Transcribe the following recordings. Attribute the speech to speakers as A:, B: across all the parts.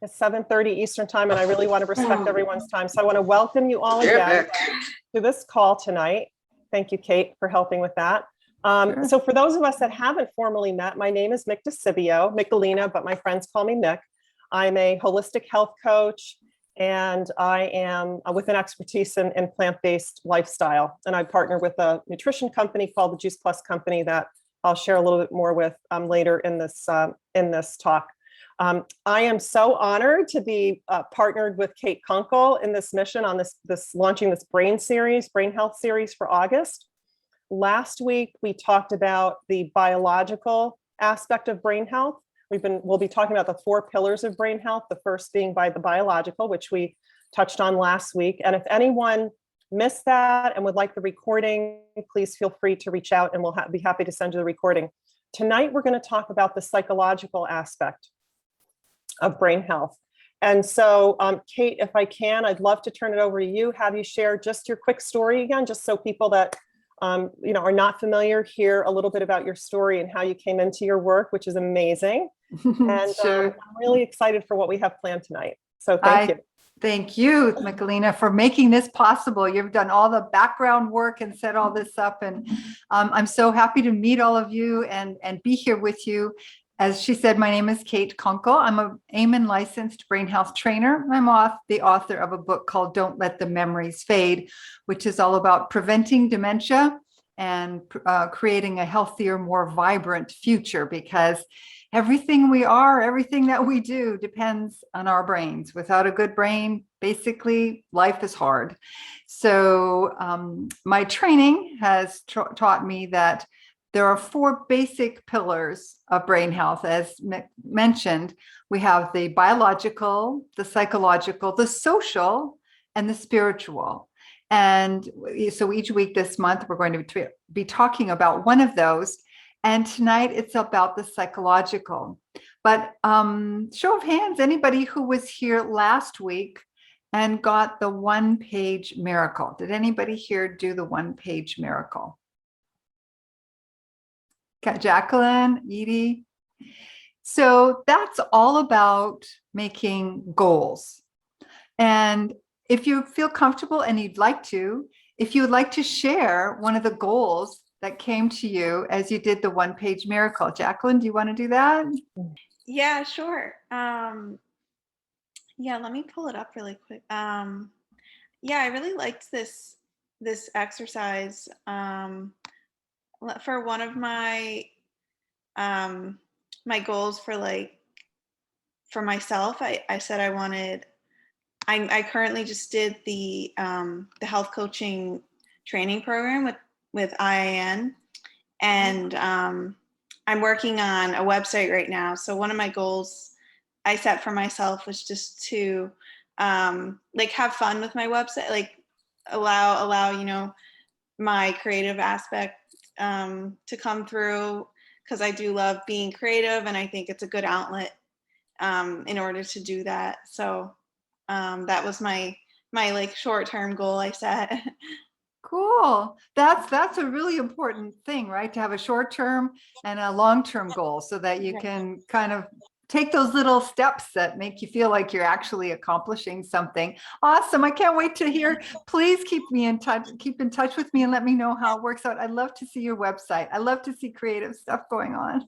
A: It's 7:30 Eastern time, and I really want to respect everyone's time. So I want to welcome you all again to this call tonight. Thank you, Kate, for helping with that. So for those of us that haven't formally met, my name is Mick DiSibio, Michelina, but my friends call me Mick. I'm a holistic health coach, and I am with an expertise in plant-based lifestyle. And I partner with a nutrition company called the Juice Plus Company that I'll share a little bit more with later in this talk. I am so honored to be partnered with Kate Kunkel in this mission on this launching this brain health series for August. Last week, we talked about the biological aspect of brain health. We'll be talking about the 4 pillars of brain health, the first being by the biological, which we touched on last week. And if anyone missed that and would like the recording, please feel free to reach out and we'll be happy to send you the recording. Tonight, we're going to talk about the psychological aspect of brain health. And so, Kate, if I can, I'd love to turn it over to you, have you share just your quick story again, just so people that are not familiar hear a little bit about your story and how you came into your work, which is amazing. And
B: Sure.
A: I'm really excited for what we have planned tonight. So thank you.
B: Thank you, Michelina, for making this possible. You've done all the background work and set all this up. And I'm so happy to meet all of you and be here with you. As she said, my name is Kate Kunkel. I'm a Amen licensed brain health trainer. I'm the author of a book called Don't Let the Memories Fade, which is all about preventing dementia and creating a healthier, more vibrant future, because everything that we do depends on our brains. Without a good brain, basically, life is hard. So my training has taught me that there are 4 basic pillars of brain health. As mentioned, we have the biological, the psychological, the social, and the spiritual. And so each week this month, we're going to be talking about one of those. And tonight it's about the psychological. But show of hands, anybody who was here last week and got the 1-page miracle? Did anybody here do the 1-page miracle? Jacqueline, Edie. So that's all about making goals. And if you feel comfortable and if you would like to share one of the goals that came to you as you did the 1-page miracle. Jacqueline, do you want to do that?
C: Yeah, sure. Yeah, let me pull it up really quick. Yeah, I really liked this exercise. For one of my my goals for myself, I said I currently just did the health coaching training program with IIN, and I'm working on a website right now. So one of my goals I set for myself was just to have fun with my website, allow my creative aspect to come through, because I do love being creative and I think it's a good outlet in order to do that. So that was my short-term goal I set.
B: Cool. That's a really important thing, right? To have a short-term and a long-term goal so that you can kind of take those little steps that make you feel like you're actually accomplishing something. Awesome. I can't wait to hear. Please keep in touch with me and let me know how it works out. I'd love to see your website. I love to see creative stuff going on.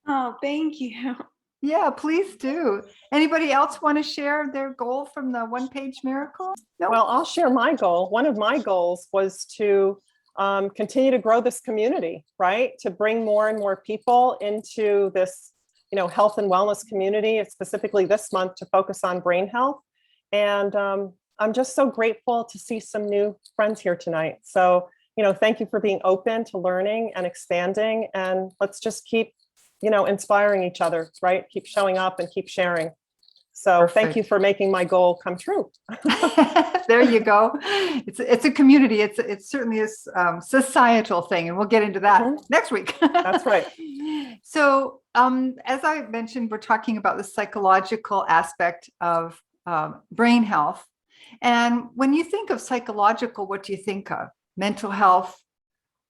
C: Oh, thank you.
B: Yeah, please do. Anybody else want to share their goal from the 1-page miracle?
A: No? Well, I'll share my goal. One of my goals was to continue to grow this community, right? To bring more and more people into this health and wellness community, specifically this month to focus on brain health. And I'm just so grateful to see some new friends here tonight. So, thank you for being open to learning and expanding, and let's just keep, inspiring each other, right? Keep showing up and keep sharing. So Perfect. Thank you for making my goal come true.
B: There you go. It's a community. It's certainly a societal thing, and we'll get into that next week.
A: That's right.
B: So as I mentioned, we're talking about the psychological aspect of brain health. And when you think of psychological, what do you think of? Mental health,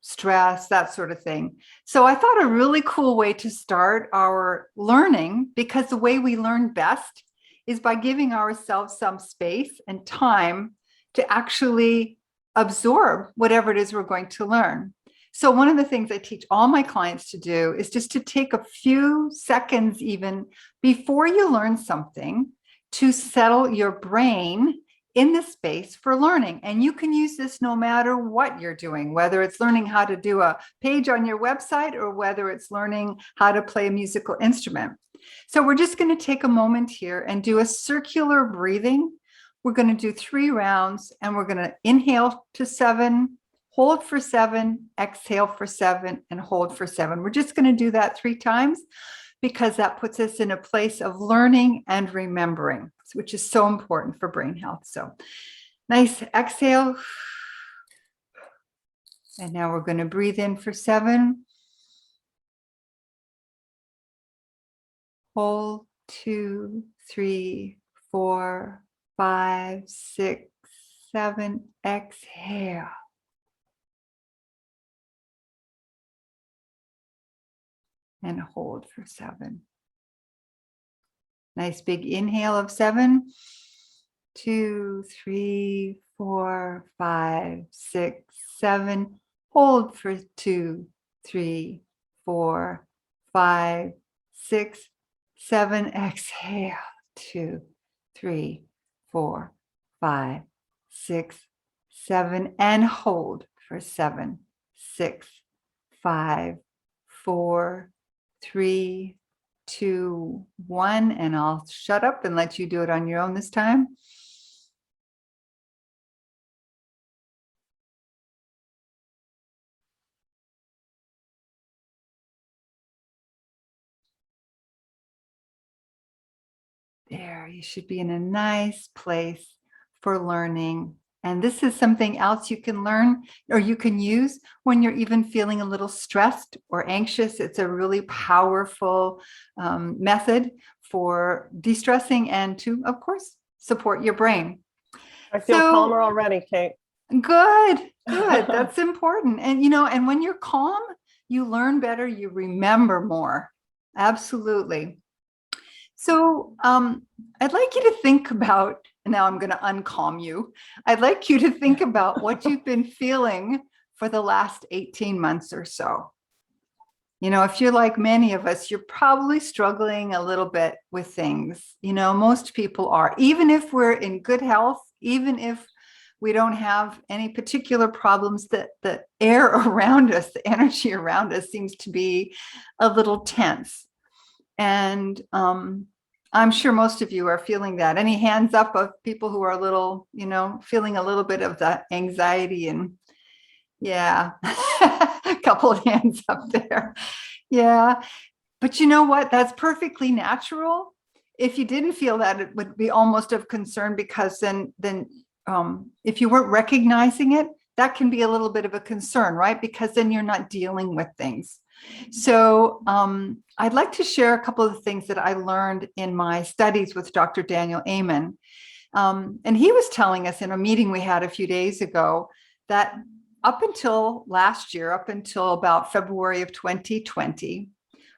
B: stress, that sort of thing. So I thought a really cool way to start our learning, because the way we learn best is by giving ourselves some space and time to actually absorb whatever it is we're going to learn. So one of the things I teach all my clients to do is just to take a few seconds even before you learn something to settle your brain in the space for learning. And you can use this no matter what you're doing, whether it's learning how to do a page on your website or whether it's learning how to play a musical instrument. So we're just going to take a moment here and do a circular breathing. We're going to do 3 rounds, and we're going to inhale to 7, hold for 7, exhale for 7, and hold for 7. We're just going to do that 3 times because that puts us in a place of learning and remembering, which is so important for brain health. So nice exhale. And now we're going to breathe in for 7. Hold 2, 3, 4, 5, 6, 7. Exhale. And hold for 7. Nice big inhale of 7. 2, 3, 4, 5, 6, 7. Hold for 2, 3, 4, 5, 6, 7. Exhale. 2, 3, 4, 5, 6, 7. And hold for 7, 6, 5, 4, 3, 2, 1. And I'll shut up and let you do it on your own this time. There, you should be in a nice place for learning. And this is something else you can learn or you can use when you're even feeling a little stressed or anxious. It's a really powerful method for de-stressing and to, of course, support your brain.
A: I feel calmer already, Kate.
B: Good. That's important. And, and when you're calm, you learn better, you remember more. Absolutely. So I'd like you to think about, now I'm going to uncalm you. I'd like you to think about what you've been feeling for the last 18 months or so. If you're like many of us, you're probably struggling a little bit with things. Most people are, even if we're in good health, even if we don't have any particular problems, that the air around us, the energy around us seems to be a little tense. And I'm sure most of you are feeling that. Any hands up of people who are a little, feeling a little bit of the anxiety? And yeah, a couple of hands up there. Yeah. But you know what? That's perfectly natural. If you didn't feel that, it would be almost of concern, because then if you weren't recognizing it, that can be a little bit of a concern, right? Because then you're not dealing with things. So I'd like to share a couple of things that I learned in my studies with Dr. Daniel Amen. And he was telling us in a meeting we had a few days ago that up until last year, up until about February of 2020,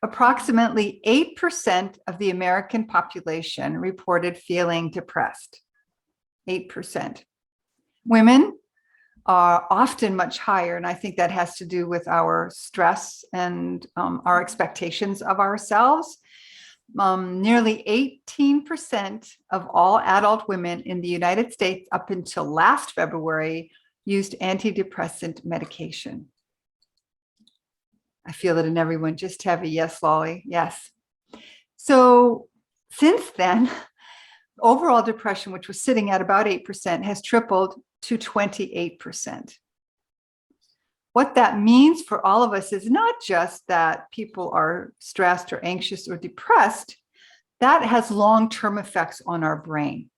B: approximately 8% of the American population reported feeling depressed. 8%. Women are often much higher. And I think that has to do with our stress and our expectations of ourselves. Nearly 18% of all adult women in the United States up until last February used antidepressant medication. I feel it in everyone. Just have a yes, Lolly. Yes. So since then, overall depression, which was sitting at about 8%, has tripled to 28%. What that means for all of us is not just that people are stressed or anxious or depressed, that has long-term effects on our brain.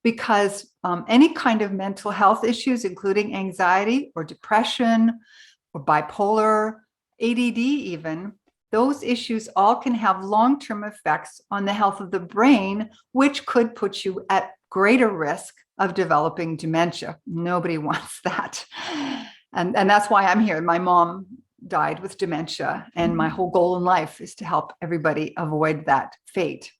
B: Because any kind of mental health issues, including anxiety or depression or bipolar, ADD even, those issues all can have long-term effects on the health of the brain, which could put you at greater risk of developing dementia. Nobody wants that. And that's why I'm here. My mom died with dementia, and my whole goal in life is to help everybody avoid that fate.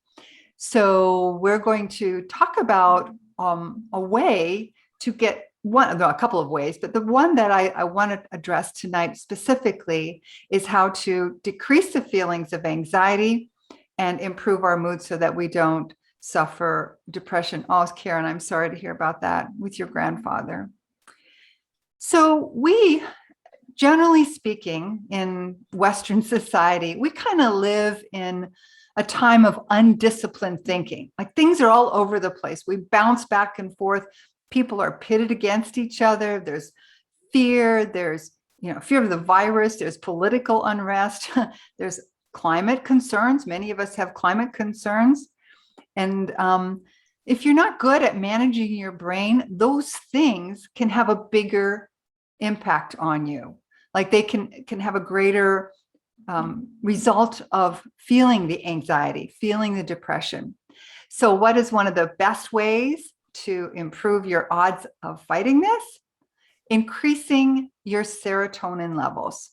B: So we're going to talk about a way to get a couple of ways, but the one that I want to address tonight specifically is how to decrease the feelings of anxiety and improve our mood so that we don't suffer depression. Oh, Karen, I'm sorry to hear about that with your grandfather. So we, generally speaking, in Western society, we kind of live in a time of undisciplined thinking. Like things are all over the place. We bounce back and forth. People are pitted against each other. There's fear. There's, fear of the virus. There's political unrest. There's climate concerns. Many of us have climate concerns. And if you're not good at managing your brain, those things can have a bigger impact on you. Like they can have a greater result of feeling the anxiety, feeling the depression. So what is one of the best ways to improve your odds of fighting this? Increasing your serotonin levels.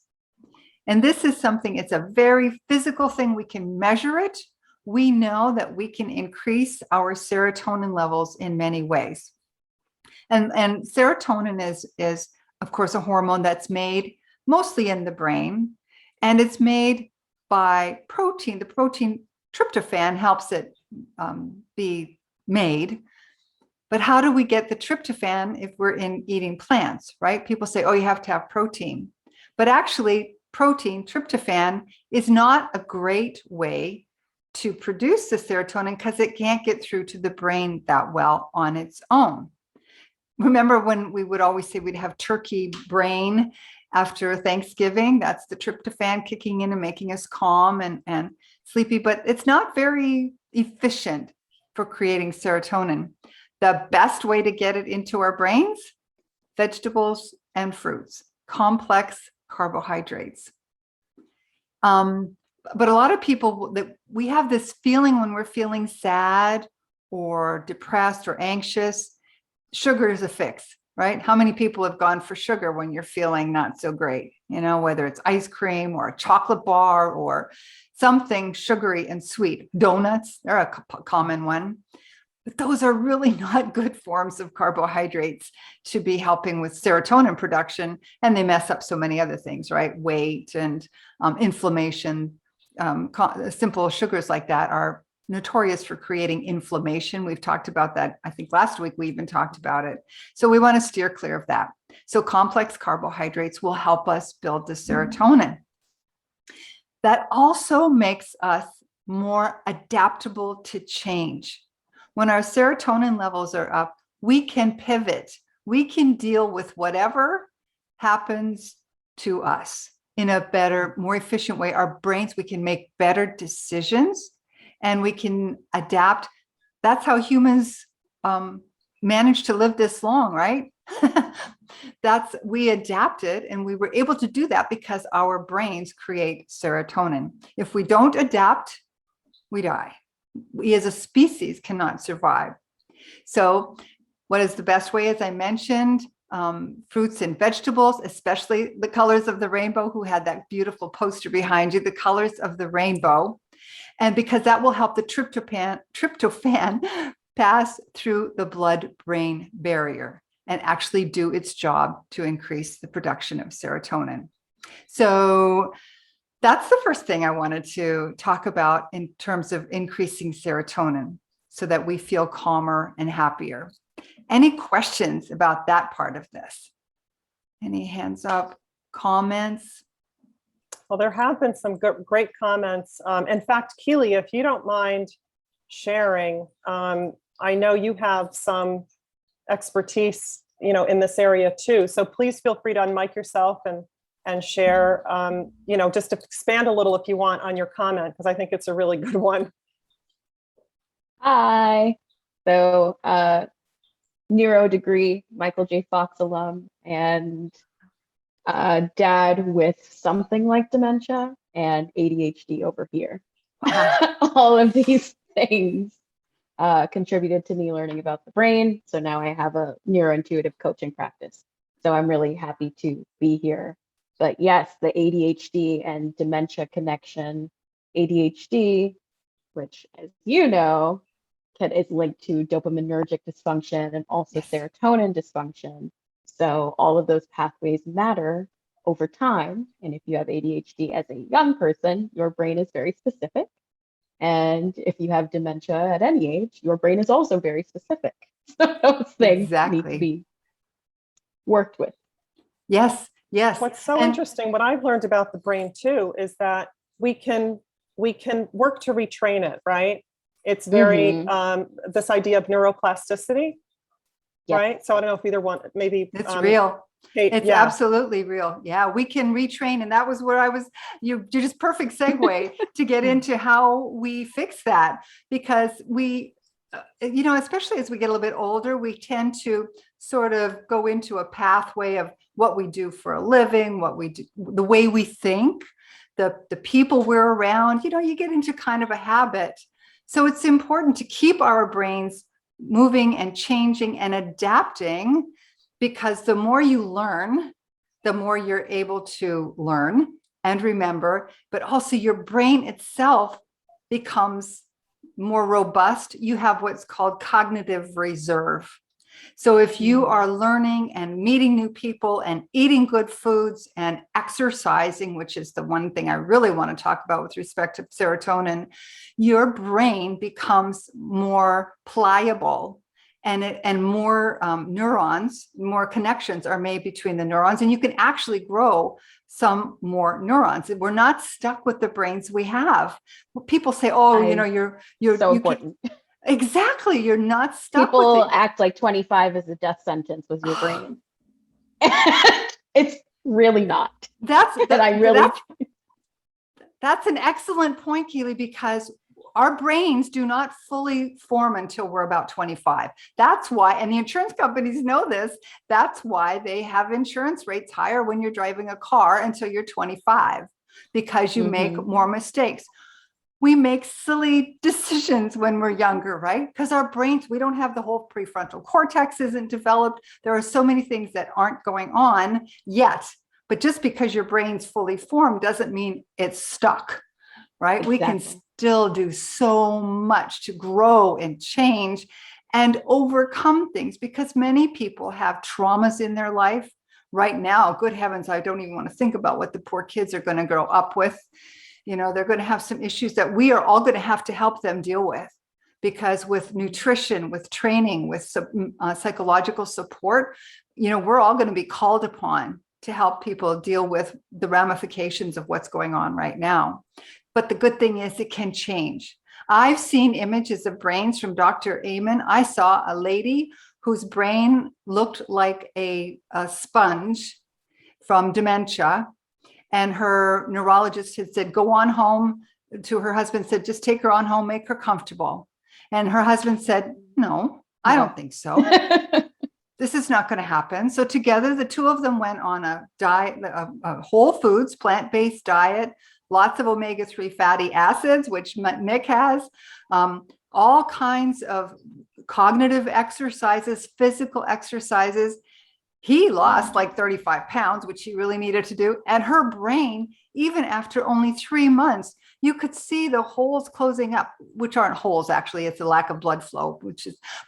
B: And this is something, it's a very physical thing. We can measure it. We know that we can increase our serotonin levels in many ways. And serotonin is, of course, a hormone that's made mostly in the brain, and it's made by protein. The protein tryptophan helps it be made. But how do we get the tryptophan if we're eating plants, right? People say, oh, you have to have protein. But actually, protein, tryptophan, is not a great way to produce the serotonin because it can't get through to the brain that well on its own. Remember when we would always say we'd have turkey brain after Thanksgiving? That's the tryptophan kicking in and making us calm and sleepy, but it's not very efficient for creating serotonin. The best way to get it into our brains, vegetables and fruits, complex carbohydrates. But a lot of people, that we have this feeling when we're feeling sad or depressed or anxious, sugar is a fix, right? How many people have gone for sugar when you're feeling not so great? Whether it's ice cream or a chocolate bar or something sugary and sweet. Donuts, they're a common one. But those are really not good forms of carbohydrates to be helping with serotonin production. And they mess up so many other things, right? Weight and inflammation. Simple sugars like that are notorious for creating inflammation. We've talked about that. I think last week we even talked about it. So we want to steer clear of that. So complex carbohydrates will help us build the serotonin. That also makes us more adaptable to change. When our serotonin levels are up, we can pivot. We can deal with whatever happens to us in a better, more efficient way. Our brains, we can make better decisions and we can adapt. That's how humans managed to live this long, right? We adapted, and we were able to do that because our brains create serotonin. If we don't adapt, we die. We as a species cannot survive. So what is the best way? As I mentioned, fruits and vegetables, especially the colors of the rainbow, who had that beautiful poster behind you, the colors of the rainbow. And because that will help the tryptophan pass through the blood-brain barrier and actually do its job to increase the production of serotonin. So that's the first thing I wanted to talk about in terms of increasing serotonin so that we feel calmer and happier. Any questions about that part of this? Any hands up, comments?
A: Well, there have been some great comments. In fact, Keely, if you don't mind sharing, I know you have some expertise, in this area too. So please feel free to unmic yourself and share, just to expand a little if you want on your comment, because I think it's a really good one.
D: Hi. So, neuro degree, Michael J. Fox alum, and dad with something like dementia and ADHD over here. All of these things contributed to me learning about the brain. So now I have a neurointuitive coaching practice. So I'm really happy to be here. But yes, the ADHD and dementia connection, ADHD which, as you know, is linked to dopaminergic dysfunction and also
B: Yes.
D: serotonin dysfunction. So all of those pathways matter over time. And if you have ADHD as a young person, your brain is very specific. And if you have dementia at any age, your brain is also very specific. So those things need to
B: Exactly.
D: be worked with.
B: Yes, yes.
A: What's so
B: And-
A: interesting, what I've learned about the brain too, is that we can work to retrain it, right? It's very, this idea of neuroplasticity,
D: Yes.
A: right? So I don't know if either one, maybe.
B: It's real.
A: Kate,
B: It's
A: yeah.
B: absolutely real. Yeah, we can retrain. And that was where I was, you just perfect segue to get into how we fix that, because we, especially as we get a little bit older, we tend to sort of go into a pathway of what we do for a living, what we do, the way we think, the people we're around, you get into kind of a habit. So it's important to keep our brains moving and changing and adapting, because the more you learn, the more you're able to learn and remember, but also your brain itself becomes more robust. You have what's called cognitive reserve. So if you are learning and meeting new people and eating good foods and exercising, which is the one thing I really want to talk about with respect to serotonin, your brain becomes more pliable, and more neurons, more connections are made between the neurons, and you can actually grow some more neurons. We're not stuck with the brains we have. People say, "Oh, you're
D: so important."
B: Exactly, you're not stuck.
D: People
B: with it.
D: act like 25 is a death sentence with your brain. It's really not. That's
B: an excellent point, Keely, because our brains do not fully form until we're about 25. That's why, and the insurance companies know this, that's why they have insurance rates higher when you're driving a car until you're 25, because you make more mistakes. We make silly decisions when we're younger, right? Because our brains, we don't have the whole prefrontal cortex isn't developed. There are so many things that aren't going on yet. But just because your brain's fully formed doesn't mean it's stuck, right?
D: Exactly.
B: We can still do so much to grow and change and overcome things, because many people have traumas in their life right now. Good heavens, I don't even want to think about what the poor kids are going to grow up with. They're going to have some issues that we are all going to have to help them deal with, because with nutrition, with training, with psychological support, we're all going to be called upon to help people deal with the ramifications of what's going on right now. But the good thing is it can change. I've seen images of brains from Dr. Amen. I saw a lady whose brain looked like a sponge from dementia. And her neurologist had said, go on home, to her husband, said, just take her on home, make her comfortable. And her husband said, no, I don't think so. This is not going to happen. So together, the two of them went on a diet, a whole foods, plant-based diet, lots of omega-3 fatty acids, which Mick has, all kinds of cognitive exercises, physical exercises. He lost like 35 pounds, which he really needed to do. And her brain, even after only 3 months, you could see the holes closing up, which aren't holes, actually, it's a lack of blood flow,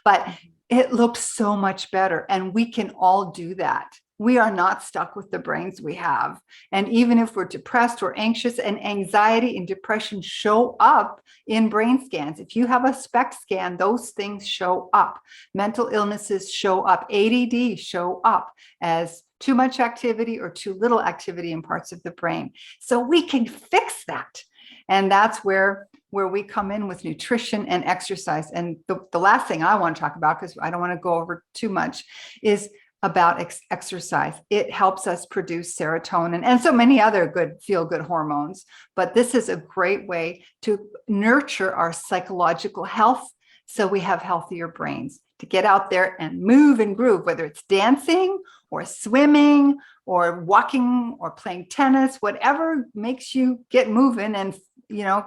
B: but it looks so much better. And we can all do that. We are not stuck with the brains we have. And even if we're depressed or anxious, and anxiety and depression show up in brain scans. If you have a SPECT scan, those things show up. Mental illnesses show up. ADD show up as too much activity or too little activity in parts of the brain. So we can fix that. And that's where we come in with nutrition and exercise. And the last thing I want to talk about, because I don't want to go over too much, is about exercise. It helps us produce serotonin and so many other good feel-good hormones. But this is a great way to nurture our psychological health, so we have healthier brains, to get out there and move and groove, whether it's dancing or swimming or walking or playing tennis, whatever makes you get moving and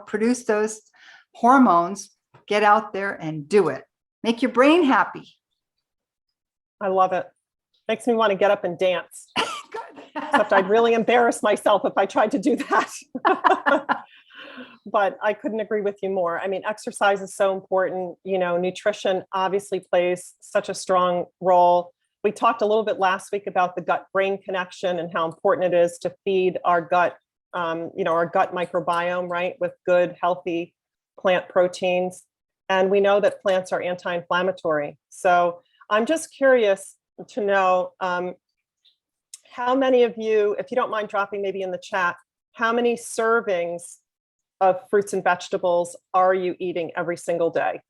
B: produce those hormones. Get out there and do it. Make your brain happy.
A: I love it. Makes me want to get up and dance.
B: Good.
A: Except I'd really embarrass myself if I tried to do that. but I couldn't agree with you more. I mean, exercise is so important. You know, nutrition obviously plays such a strong role. We talked a little bit last week about the gut-brain connection and how important it is to feed our gut, our gut microbiome, right, with good, healthy plant proteins. And we know that plants are anti-inflammatory. So I'm just curious to know how many of you, if you don't mind dropping maybe in the chat, how many servings of fruits and vegetables are you eating every single day?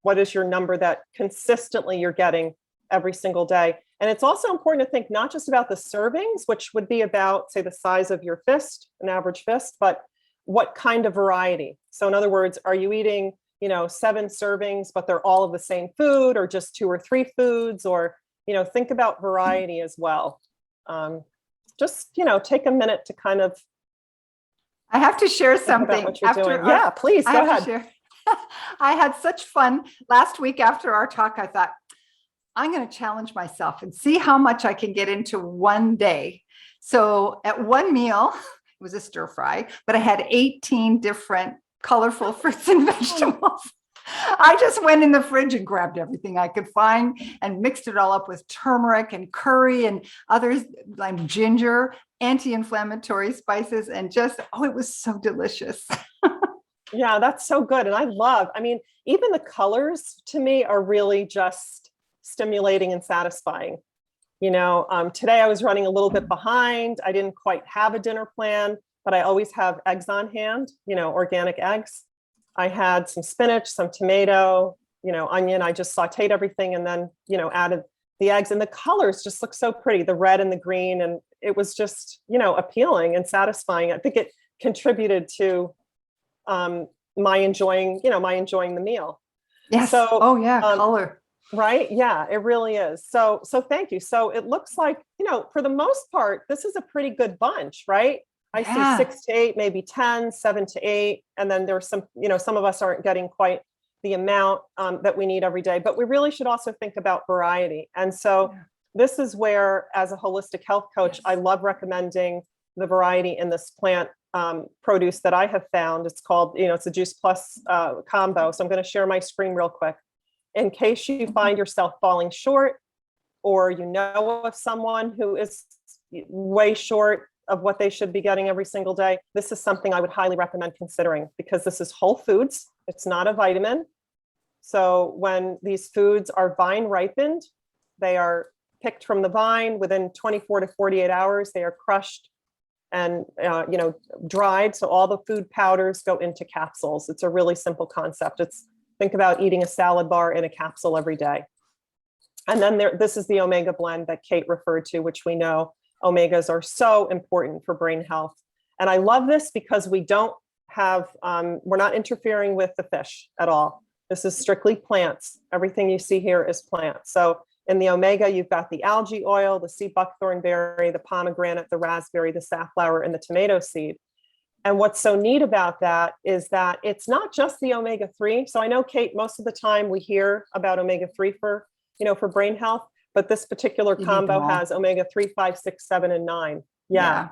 A: What is your number that consistently you're getting every single day? And it's also important to think not just about the servings, which would be about, say, the size of your fist, an average fist, but what kind of variety. So in other words, are you eating, 7 servings, but they're all of the same food, or just 2 or 3 foods, or, think about variety as well. Just, take a minute to kind of
B: I have to share
A: think about
B: something.
A: what you're doing. Yeah, please
B: I
A: go
B: have to
A: ahead.
B: share. I had such fun last week after our talk. I thought, I'm going to challenge myself and see how much I can get into one day. So at one meal, it was a stir fry, but I had 18 different colorful fruits and vegetables. I just went in the fridge and grabbed everything I could find and mixed it all up with turmeric and curry and others like ginger, anti-inflammatory spices, and just, it was so delicious.
A: Yeah, that's so good. And even the colors to me are really just stimulating and satisfying. Today I was running a little bit behind. I didn't quite have a dinner plan, but I always have eggs on hand, organic eggs. I had some spinach, some tomato, onion. I just sauteed everything and then, added the eggs, and the colors just look so pretty, the red and the green. And it was just, appealing and satisfying. I think it contributed to my enjoying the meal.
B: Yes.
A: So,
B: color.
A: Right. Yeah, it really is. So thank you. So it looks like, for the most part, this is a pretty good bunch, right? I see 6 to 8, maybe 10, 7 to 8. And then there's some, some of us aren't getting quite the amount that we need every day, but we really should also think about variety. And so this is where, as a holistic health coach, I love recommending the variety in this plant produce that I have found. It's called, it's a Juice Plus combo. So I'm going to share my screen real quick in case you find yourself falling short, or of someone who is way short of what they should be getting every single day. This is something I would highly recommend considering, because this is whole foods. It's not a vitamin. So when these foods are vine ripened, they are picked from the vine within 24 to 48 hours. They are crushed and dried. So all the food powders go into capsules. It's a really simple concept. Think about eating a salad bar in a capsule every day. And then this is the omega blend that Kate referred to, which we know omegas are so important for brain health. And I love this because we don't have, we're not interfering with the fish at all. This is strictly plants. Everything you see here is plants. So in the omega, you've got the algae oil, the sea buckthorn berry, the pomegranate, the raspberry, the safflower, and the tomato seed. And what's so neat about that is that it's not just the omega-3. So I know, Kate, most of the time we hear about omega-3 for brain health, but this particular combo has omega-3, 5, 6, 7, and 9. Yeah.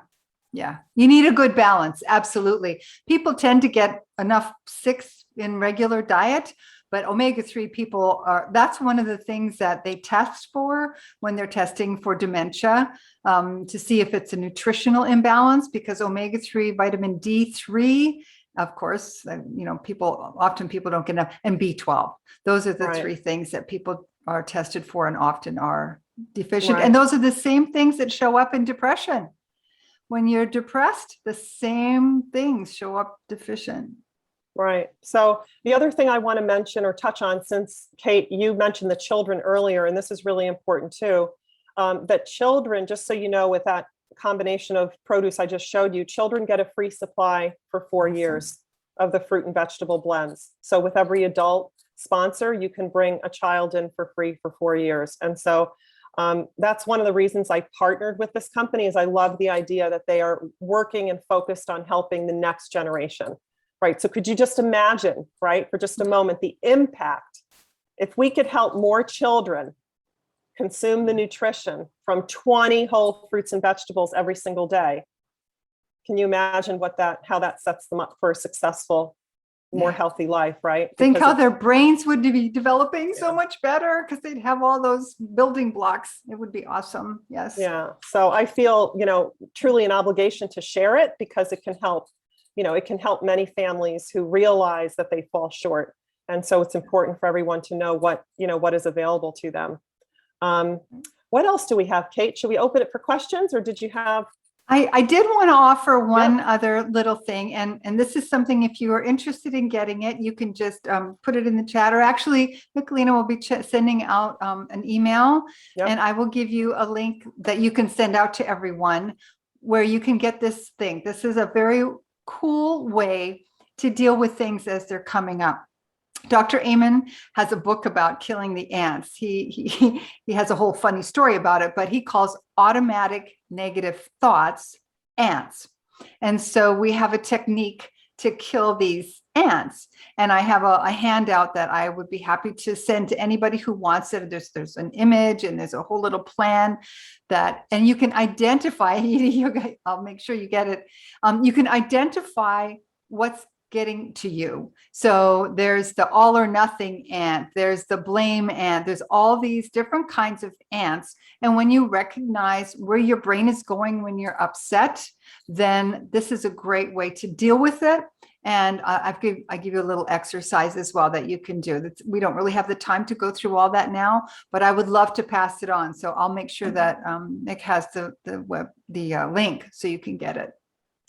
B: You need a good balance. Absolutely. People tend to get enough 6 in regular diet, but omega-3 that's one of the things that they test for when they're testing for dementia, to see if it's a nutritional imbalance, because omega-3, vitamin D3, of course, people don't get enough, and B12. Those are the 3 things that people are tested for and often are deficient. And those are the same things that show up in depression. When you're depressed, the same things show up deficient.
A: Right. So the other thing I want to mention or touch on, since Kate, you mentioned the children earlier, and this is really important too, that children, just so you know, with that combination of produce I just showed you, children get a free supply for 4 years of the fruit and vegetable blends. So with every adult sponsor, you can bring a child in for free for 4 years. And so that's one of the reasons I partnered with this company, is I love the idea that they are working and focused on helping the next generation. Right. So could you just imagine, right, for just a moment, the impact if we could help more children consume the nutrition from 20 whole fruits and vegetables every single day? can you imagine how that sets them up for a successful, more healthy life, right?
B: Think
A: Because
B: how their brains would be developing so much better because they'd have all those building blocks. It would be awesome. Yes.
A: Yeah. So I feel, truly an obligation to share it because it can help, it can help many families who realize that they fall short. And so it's important for everyone to know what is available to them. What else do we have, Kate? Should we open it for questions, or did you have?
B: I did want to offer one other little thing, and this is something, if you are interested in getting it, you can just put it in the chat, or actually Michelina will be sending out an email, and I will give you a link that you can send out to everyone where you can get this thing. This is a very cool way to deal with things as they're coming up. Dr. Amen has a book about killing the ants. He has a whole funny story about it, but he calls automatic negative thoughts ants. And so we have a technique to kill these ants. And I have a handout that I would be happy to send to anybody who wants it. There's an image and there's a whole little plan and you can identify, I'll make sure you get it. You can identify what's getting to you. So there's the all or nothing ant, there's the blame ant, there's all these different kinds of ants. And when you recognize where your brain is going when you're upset, then this is a great way to deal with it. And I give you a little exercise as well that you can do. We don't really have the time to go through all that now, but I would love to pass it on. So I'll make sure that Nick has the link so you can get it.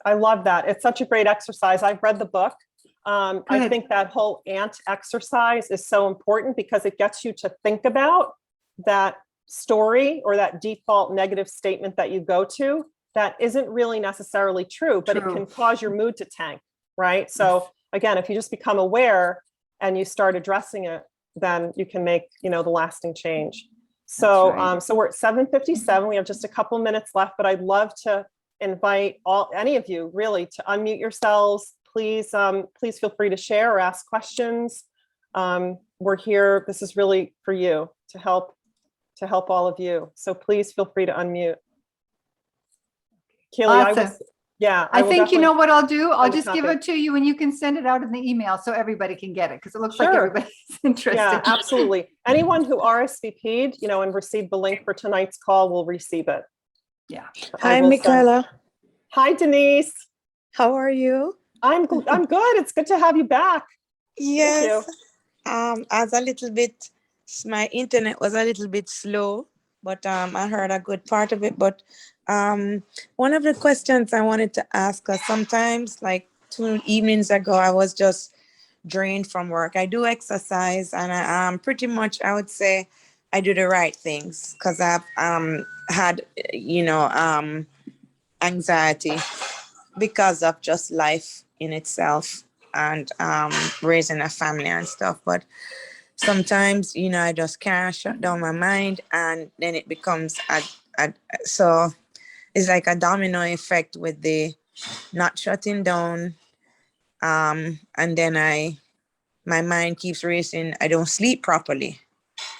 A: I love that. It's such a great exercise. I've read the book. I think that whole ant exercise is so important because it gets you to think about that story or that default negative statement that you go to that isn't really necessarily true, but it can cause your mood to tank, right? So again, if you just become aware and you start addressing it, then you can make, the lasting change. So, so we're at 7:57. We have just a couple minutes left, but I'd love to invite any of you really to unmute yourselves. Please feel free to share or ask questions. We're here. This is really for you to help all of you. So please feel free to unmute. Keely,
B: awesome.
A: I
B: think you know what I'll do. I'll just give it to you and you can send it out in the email so everybody can get it because it looks like everybody's interested.
A: Yeah, absolutely. Anyone who RSVP'd, and received the link for tonight's call will receive it.
B: Yeah.
E: Hi, Michaela.
A: Hi, Denise.
E: How are you?
A: I'm good. It's good to have you back.
E: Yes. As a little bit, my internet was a little bit slow, but I heard a good part of it. But one of the questions I wanted to ask, because sometimes, like 2 evenings ago, I was just drained from work. I do exercise, and I pretty much, I would say, I do the right things because I've had, anxiety because of just life in itself and raising a family and stuff. But sometimes, I just can't shut down my mind, and then it becomes so it's like a domino effect with the not shutting down. And then my mind keeps racing. I don't sleep properly.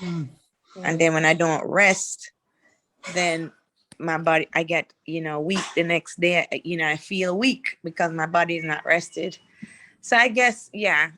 E: And then when I don't rest, then my body, I get, weak the next day. I feel weak because my body is not rested. So I guess,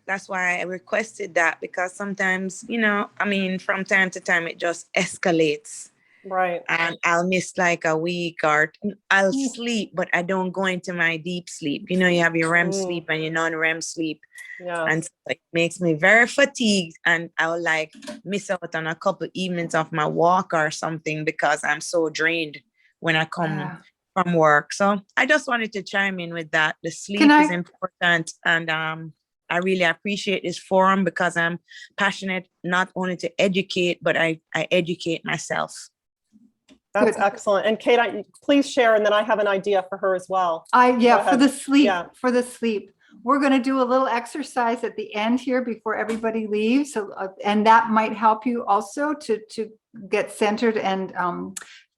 E: that's why I requested that, because sometimes, from time to time, it just escalates.
A: Right.
E: And I'll miss like a week, or I'll sleep, but I don't go into my deep sleep. You have your REM sleep and your non-REM sleep.
A: Yeah.
E: And so it makes me very fatigued, and I'll like miss out on a couple evenings of my walk or something because I'm so drained when I come from work. So I just wanted to chime in with that. The sleep is important, and I really appreciate this forum because I'm passionate not only to educate, but I educate myself.
A: That's excellent. And Kate, please share, and then I have an idea for her as well.
B: For the sleep. We're going to do a little exercise at the end here before everybody leaves. So, and that might help you also to get centered and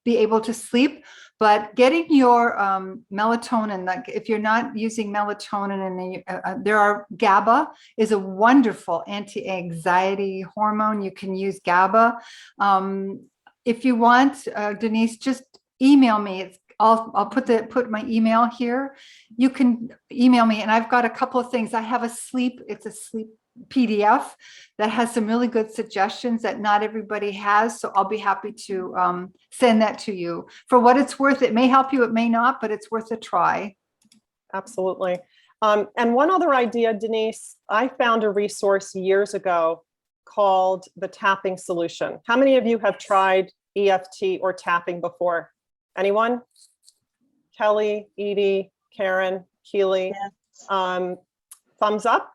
B: be able to sleep. But getting your melatonin, like if you're not using melatonin, and there are GABA is a wonderful anti-anxiety hormone. You can use GABA. If you want, Denise, just email me. I'll put my email here. You can email me, and I've got a couple of things. I have it's a sleep PDF that has some really good suggestions that not everybody has. So I'll be happy to send that to you. For what it's worth, it may help you, it may not, but it's worth a try.
A: Absolutely. And one other idea, Denise, I found a resource years ago called the Tapping Solution. How many of you have tried EFT or tapping before? Anyone? Kelly, Edie, Karen, Keely. Thumbs up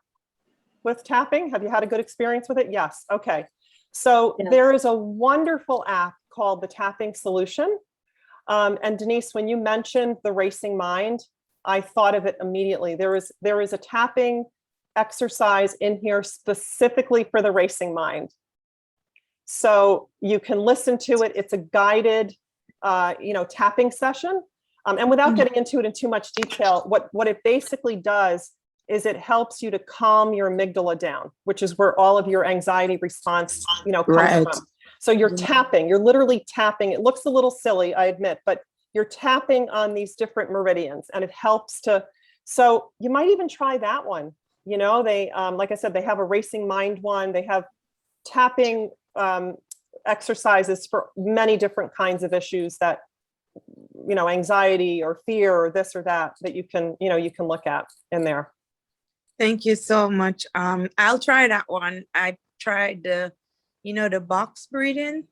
A: with tapping. Have you had a good experience with it? Yes. Okay. So there is a wonderful app called the Tapping Solution. And Denise, when you mentioned the racing mind, I thought of it immediately. There is a tapping exercise in here specifically for the racing mind. So you can listen to it. It's a guided, tapping session. And without getting into it in too much detail, what it basically does is it helps you to calm your amygdala down, which is where all of your anxiety response, comes from. So you're tapping, you're literally tapping. It looks a little silly, I admit, but you're tapping on these different meridians, and it helps to, so you might even try that one. They, like I said, they have a racing mind one. They have tapping exercises for many different kinds of issues that, anxiety or fear or this or that you can look at in there.
E: Thank you so much. I'll try that one. I tried the box breathing.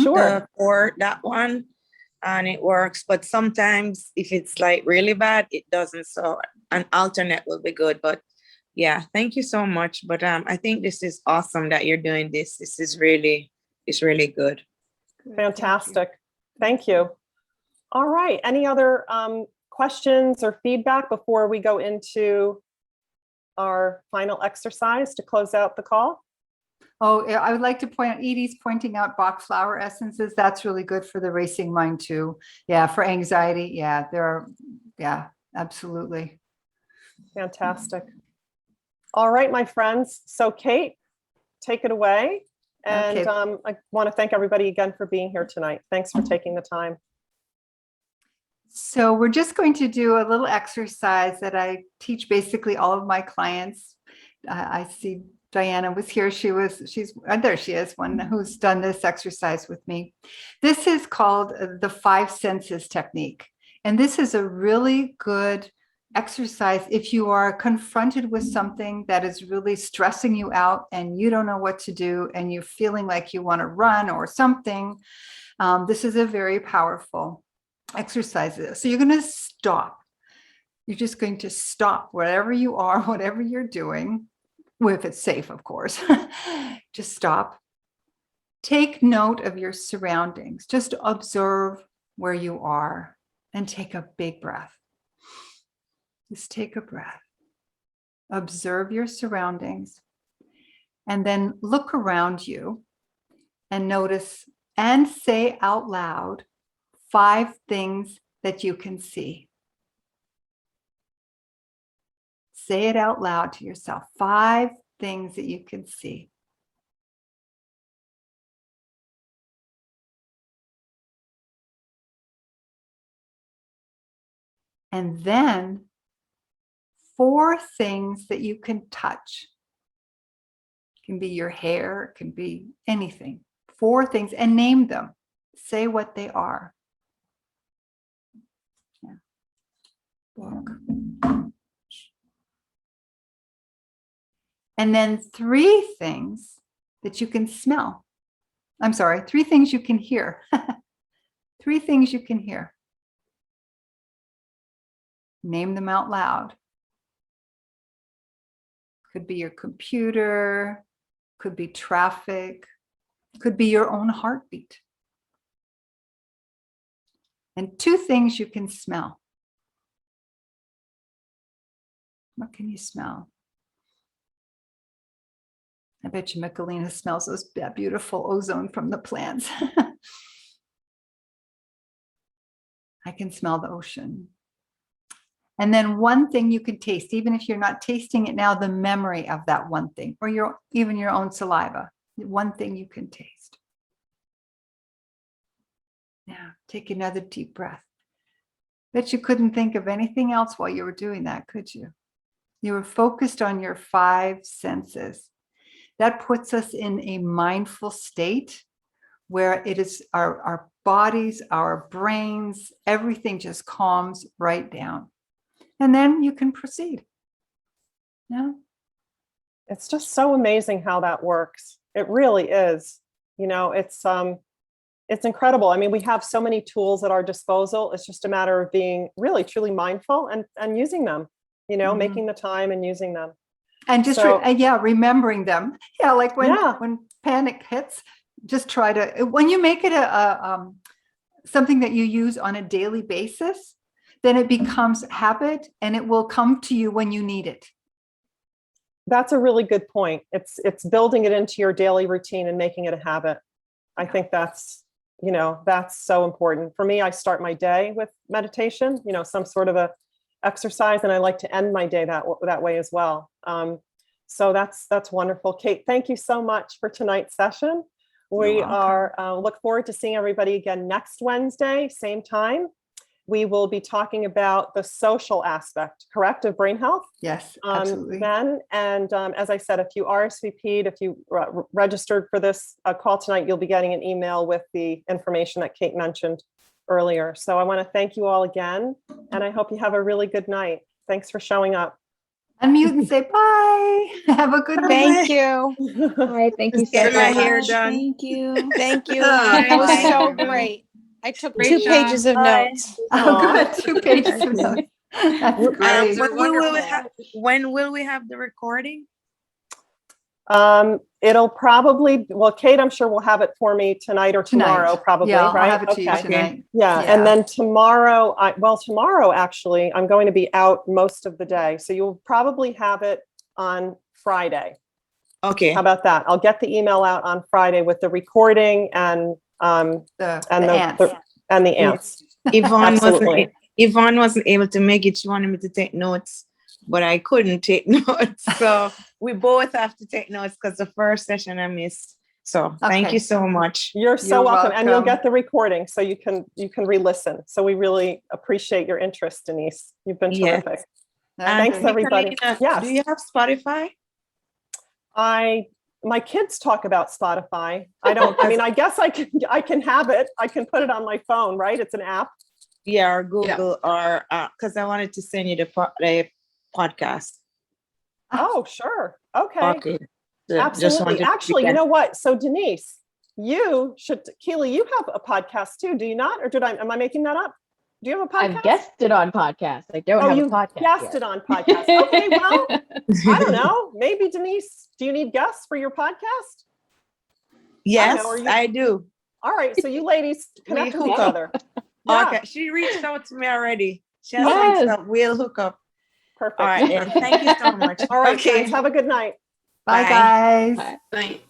A: Sure.
E: Or that one, and it works. But sometimes if it's like really bad, it doesn't. So an alternate will be good. But yeah, thank you so much. But I think this is awesome that you're doing this. This is it's really good.
A: Fantastic. Thank you. All right. Any other questions or feedback before we go into our final exercise to close out the call?
B: Oh, I would like to point out, Edie's pointing out Bach flower essences. That's really good for the racing mind too. Yeah, for anxiety. Yeah, absolutely.
A: Fantastic. All right, my friends. So Kate, take it away. And
B: Okay.
A: I want to thank everybody again for being here tonight. Thanks for taking the time.
B: So we're just going to do a little exercise that I teach basically all of my clients. I see Diana was here. There she is, one who's done this exercise with me. This is called the 5 senses technique. And this is a really good exercise if you are confronted with something that is really stressing you out and you don't know what to do and you're feeling like you want to run or something. This is a very powerful exercise. So you're going to stop. You're just going to stop wherever you are, whatever you're doing, if it's safe, of course. Just stop. Take note of your surroundings. Just observe where you are and take a big breath. Just take a breath. Observe your surroundings and then look around you and notice and say out loud 5 things that you can see. Say it out loud to yourself. 5 things that you can see. And then 4 things that you can touch. It can be your hair, it can be anything. 4 things, and name them. Say what they are. Yeah. Book. And then 3 things that you can smell. I'm sorry, 3 things you can hear. 3 things you can hear. Name them out loud. Could be your computer, could be traffic, could be your own heartbeat. And 2 things you can smell. What can you smell? I bet you Michelina smells that beautiful ozone from the plants. I can smell the ocean. And then 1 thing you can taste, even if you're not tasting it now, the memory of that 1 thing, or even your own saliva, 1 thing you can taste. Now, take another deep breath. Bet you couldn't think of anything else while you were doing that, could you? You were focused on your 5 senses. That puts us in a mindful state where it is our bodies, our brains, everything just calms right down. And then you can proceed. Yeah.
A: It's just so amazing how that works. It really is. You know, it's incredible. I mean, we have so many tools at our disposal. It's just a matter of being really truly mindful and using them, you know, making the time and using them.
B: And just
A: So-
B: remembering them. Yeah, like when panic hits, just try to, when you make it something that you use on a daily basis, then it becomes habit and it will come to you when you need it.
A: That's a really good point. It's building it into your daily routine and making it a habit. I think that's, you know, that's so important. For me, I start my day with meditation, you know, some sort of a exercise, and I like to end my day that way as well. So that's wonderful. Kate, thank you so much for tonight's session. We are look forward to seeing everybody again next Wednesday, same time. We will be talking about the social aspect, correct, of brain health.
B: Yes, absolutely.
A: Then, and as I said, if you RSVP'd, if you registered for this call tonight, you'll be getting an email with the information that Kate mentioned earlier. So I want to thank you all again, and I hope you have a really good night. Thanks for showing up.
B: Unmute and say bye. Have a good night.
E: Thank you.
D: All right, thank you so
E: Get my
D: much.
E: hair done.
C: Thank you.
E: Thank you.
F: That was
E: Bye,
F: so
E: everyone.
F: great. I took
C: Great
F: 2
C: job.
F: pages of
E: Bye.
F: notes.
B: Oh, good. 2 pages of notes. That's great.
E: When will we have the recording?
A: It'll probably, well, Kate, I'm sure will have it for me tonight or tomorrow, probably,
B: Yeah, I'll
A: right?
B: have it to you
A: Okay.
B: tonight.
A: Yeah,
B: Yeah.
A: and then tomorrow, tomorrow actually, I'm going to be out most of the day. So you'll probably have it on Friday.
E: Okay.
A: How about that? I'll get the email out on Friday with the recording and
B: The
A: and
B: ants.
A: the ants. Absolutely.
E: Yvonne wasn't able to make it. She wanted me to take notes, but I couldn't take notes. So we both have to take notes because the first session I missed. So thank
B: Okay.
E: you so much.
A: You're so
B: You're
A: welcome. And you'll
B: welcome.
A: get the recording so you can re-listen. So we really appreciate your interest, Denise. You've been
E: Yes.
A: terrific.
B: Okay.
A: Thanks, everybody.
E: Michelina,
A: Yes.
E: do you have Spotify?
A: My kids talk about Spotify. I don't, I mean, I guess I can have it. I can put it on my phone, right? It's an app.
E: Yeah, or Google, or because I wanted to send you the podcast.
A: Oh, sure. Okay.
E: Okay. So just
A: Absolutely.
E: wanted to
A: Actually, you
E: check.
A: know what? So Denise, you should, Keely, you have a podcast too, do you not? Or am I making that up? Do you have a podcast?
D: I've guested on podcasts. I don't have a
A: you
D: podcast
A: guested
D: yet.
A: on podcast. Okay, well, I don't know. Maybe Denise, do you need guests for your podcast?
E: Yes,
A: I know, are you-
E: I do.
A: All right. So you ladies connect with
E: hook
A: each
E: up.
A: other. Yeah,
E: Okay, she reached out to me already. She has
D: Yes.
E: reached out. We'll hook up.
A: perfect.
E: All right, then. Thank you so much.
A: All right,
E: Okay.
A: guys, have a good night.
B: Bye,
E: Bye.
B: guys.
D: Bye.
C: Right.